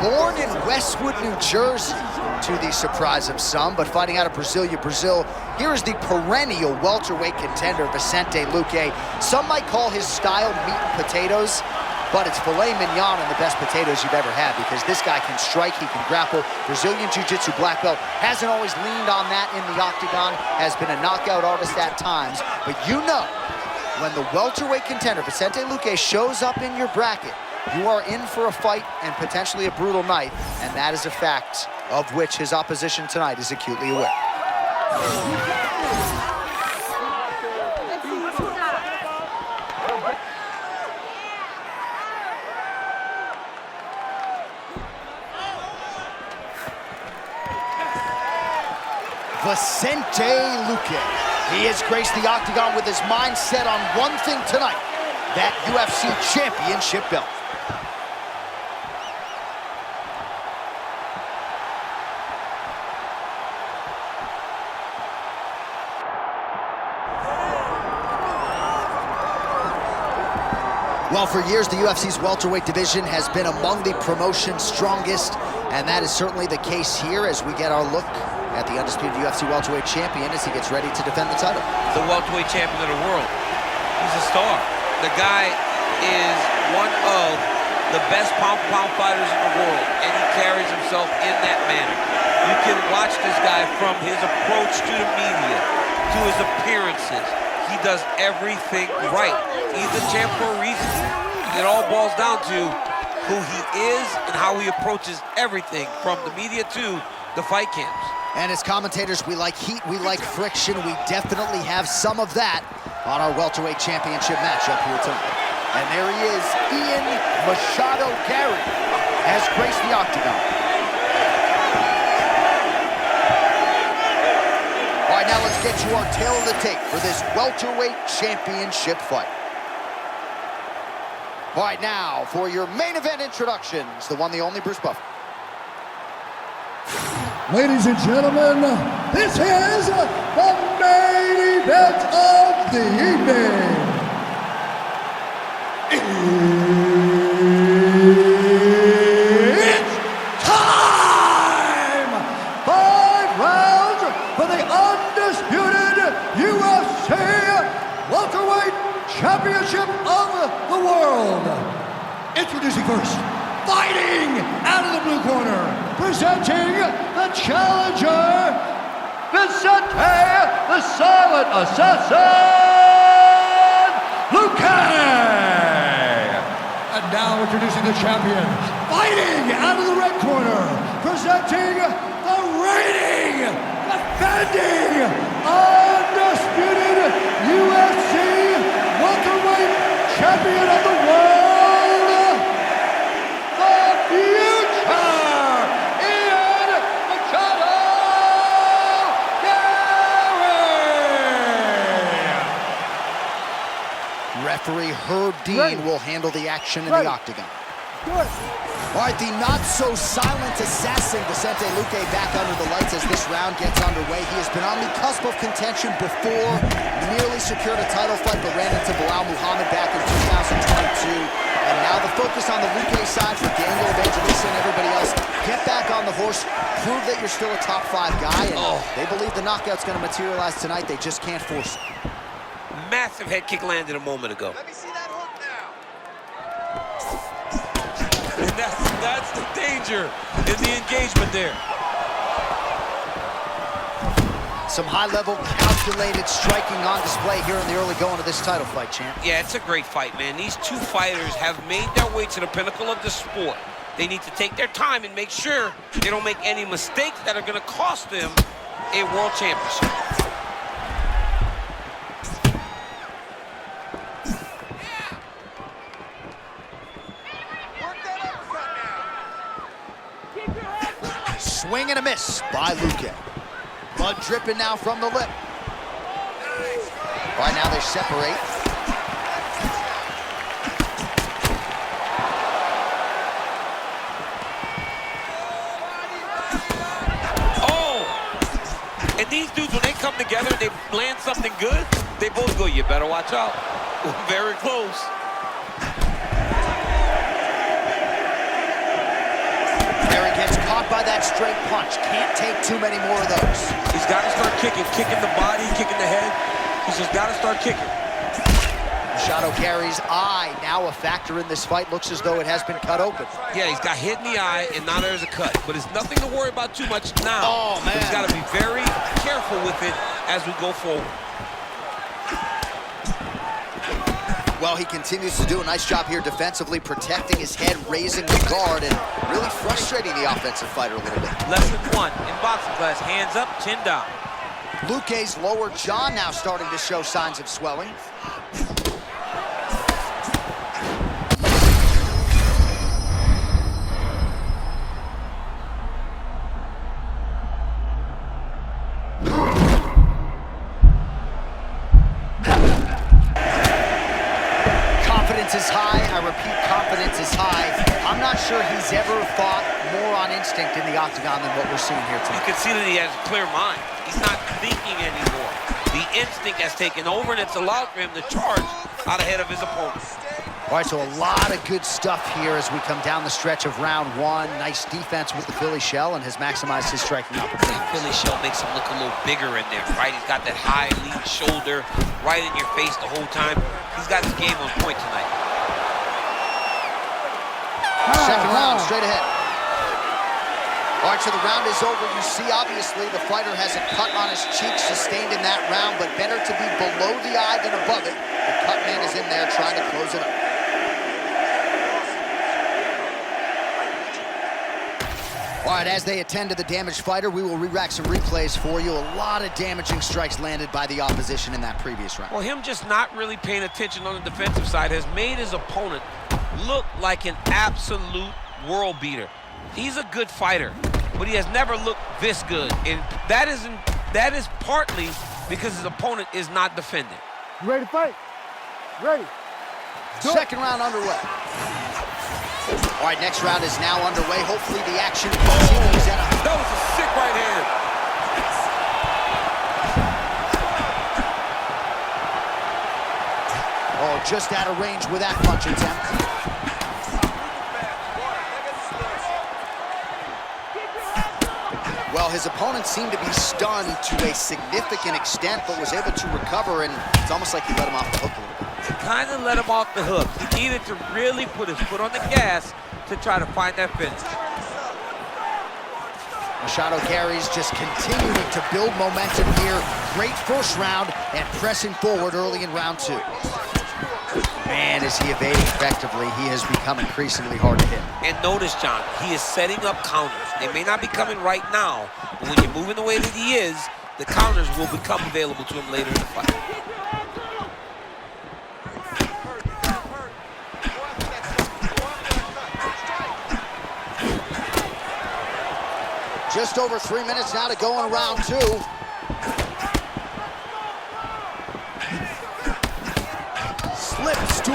Born in Westwood, New Jersey, to the surprise of some, but fighting out of Brasilia, Brazil, here is the perennial welterweight contender, Vicente Luque. Some might call his style meat and potatoes, but it's filet mignon and the best potatoes you've ever had, because this guy can strike, he can grapple. Brazilian Jiu-Jitsu black belt, hasn't always leaned on that in the octagon, has been a knockout artist at times, but you know, when the welterweight contender, Vicente Luque, shows up in your bracket, you are in for a fight and potentially a brutal night, and that is a fact of which his opposition tonight is acutely aware. Vicente Luque. He has graced the octagon with his mind set on one thing tonight, that UFC championship belt. Well, for years, the UFC's welterweight division has been among the promotion's strongest, and that is certainly the case here as we get our look at the undisputed UFC welterweight champion as he gets ready to defend the title. The welterweight champion of the world. He's a star. The guy is one of the best pound-for-pound fighters in the world, and he carries himself in that manner. You can watch this guy from his approach to the media, to his appearances. He does everything right. He's the champ for a reason. It all boils down to who he is and how he approaches everything, from the media to the fight camps. And as commentators, we like heat, we like friction. We definitely have some of that on our welterweight championship matchup here tonight. And there he is, Ian Machado Garry has graced the octagon. All right, now let's get you our tail of the tape for this welterweight championship fight. All right, now for your main event introductions, the one, the only Bruce Buffer. Ladies and gentlemen, this is the main event of the evening. It's time! 5 rounds for the undisputed UFC welterweight championship of the world. Introducing first, fighting out of the blue corner, presenting the challenger, Vicente the Silent Assassin Luque. And now introducing the champion, fighting out of the red corner, presenting the reigning, defending, undisputed UFC welterweight champion of the world, Referee Herb Dean will handle the action in the octagon. All right, the not-so-silent assassin Vicente Luque back under the lights as this round gets underway. He has been on the cusp of contention before, nearly secured a title fight, but ran into Bilal Muhammad back in 2022. And now the focus on the Luque side for Daniel Evangelista and everybody else. Get back on the horse, prove that you're still a top 5 guy, and they believe the knockout's going to materialize tonight. They just can't force it. Massive head kick landed a moment ago. Let me see that hook now. And that's the danger in the engagement there. Some high-level, calculated striking on display here in the early going of this title fight, champ. Yeah, it's a great fight, man. These two fighters have made their way to the pinnacle of the sport. They need to take their time and make sure they don't make any mistakes that are going to cost them a world championship. Swing and a miss by Luque. Blood dripping now from the lip. Right now they separate. Oh! And these dudes, when they come together and they land something good, they both go, you better watch out. Very close. by that straight punch. Can't take too many more of those. He's got to start kicking the body, kicking the head. He's just got to start kicking. Machado Garry's eye now a factor in this fight. Looks as though it has been cut open. Yeah, he's got hit in the eye, and now there's a cut. But it's nothing to worry about too much now. Oh, man. He's got to be very careful with it as we go forward. Well, he continues to do a nice job here defensively, protecting his head, raising the guard, and really frustrating the offensive fighter a little bit. Lesson 1 in boxing class, hands up, chin down. Luque's lower jaw now starting to show signs of swelling. Confidence is high. I repeat, confidence is high. I'm not sure he's ever fought more on instinct in the octagon than what we're seeing here tonight. You can see that he has a clear mind. He's not thinking anymore. The instinct has taken over, and it's allowed for him to charge out ahead of his opponent. All right, so a lot of good stuff here as we come down the stretch of round 1. Nice defense with the Philly shell and has maximized his striking opportunity. Philly shell makes him look a little bigger in there, right? He's got that high, lean shoulder right in your face the whole time. He's got his game on point tonight. Second round, straight ahead. All right, so the round is over. You see, obviously, the fighter has a cut on his cheek sustained in that round, but better to be below the eye than above it. The cut man is in there trying to close it up. All right, as they attend to the damaged fighter, we will re-rack some replays for you. A lot of damaging strikes landed by the opposition in that previous round. Well, him just not really paying attention on the defensive side has made his opponent look like an absolute world beater. He's a good fighter, but he has never looked this good, and that is partly because his opponent is not defending. You ready to fight? Ready. Second round underway. All right, next round is now underway. Hopefully the action continues. That was a sick right hand. Oh, just out of range with that punch attempt. Well, his opponent seemed to be stunned to a significant extent, but was able to recover, and it's almost like he let him off the hook a little bit. He kind of let him off the hook. He needed to really put his foot on the gas to try to find that finish. Machado Garry's just continuing to build momentum here. Great first round and pressing forward early in round 2. Man, is he evading effectively. He has become increasingly hard to hit. And notice, John, he is setting up counters. They may not be coming right now, but when you're moving the way that he is, the counters will become available to him later in the fight. Just over 3 minutes now to go in round 2. Slips to...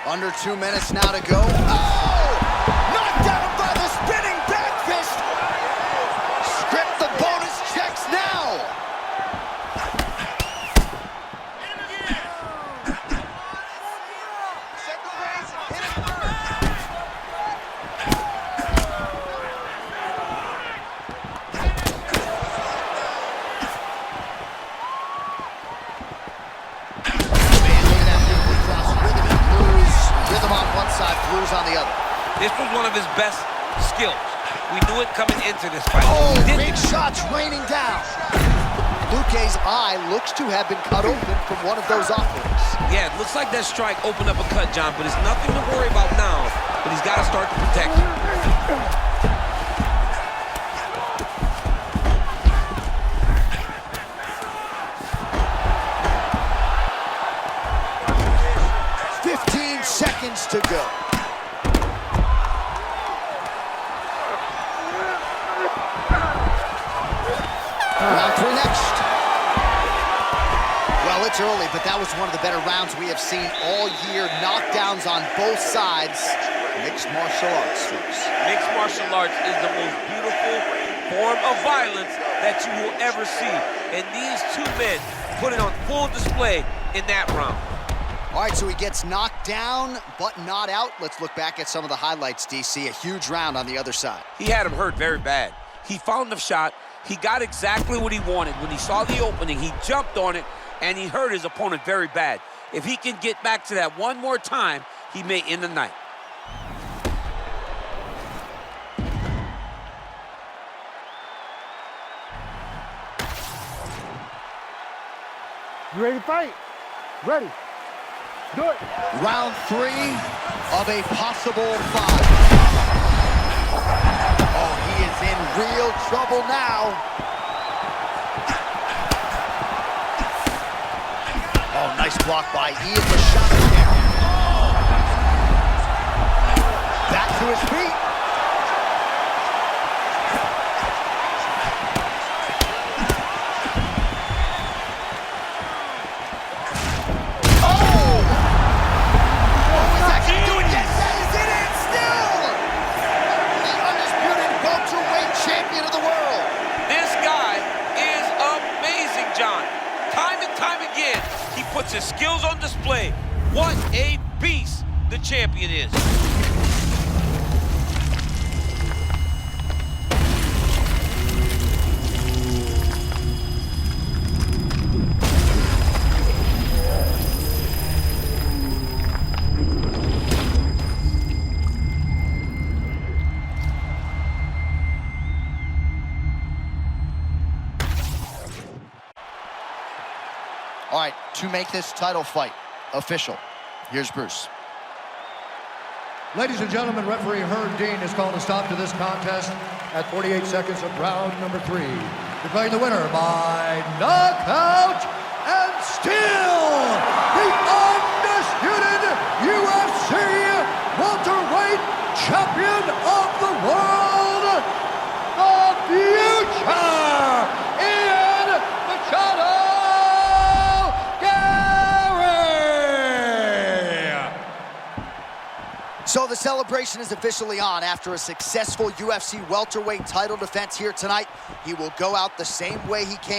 Under 2 minutes now to go. Oh! Knocked down by the spinning back fist. Script the bonus checks now. On the other. This was one of his best skills. We knew it coming into this fight. Oh, big shots raining down. Luque's eye looks to have been cut open from one of those offerings. Yeah, it looks like that strike opened up a cut, John, but it's nothing to worry about now, but he's got to start to protect it. seconds to go. Round 3 next. Well, it's early, but that was one of the better rounds we have seen all year. Knockdowns on both sides. Mixed martial arts, folks. Mixed martial arts is the most beautiful form of violence that you will ever see. And these two men put it on full display in that round. All right, so he gets knocked down, but not out. Let's look back at some of the highlights, DC. A huge round on the other side. He had him hurt very bad. He found the shot. He got exactly what he wanted. When he saw the opening, he jumped on it, and he hurt his opponent very bad. If he can get back to that one more time, he may end the night. You ready to fight? Ready. Do it. Round 3 of a possible 5. Oh, he is in real trouble now. Oh, nice block by EA Machado Garry. Back to his feet. Puts his skills on display. What a beast the champion is. All right, to make this title fight official, here's Bruce. Ladies and gentlemen, referee Herb Dean has called a stop to this contest at 48 seconds of round number 3. Declaring the winner by knockout and still the undisputed UFC welterweight champion of the world, the future, EA Machado Garry. So the celebration is officially on. After a successful UFC welterweight title defense here tonight, he will go out the same way he came.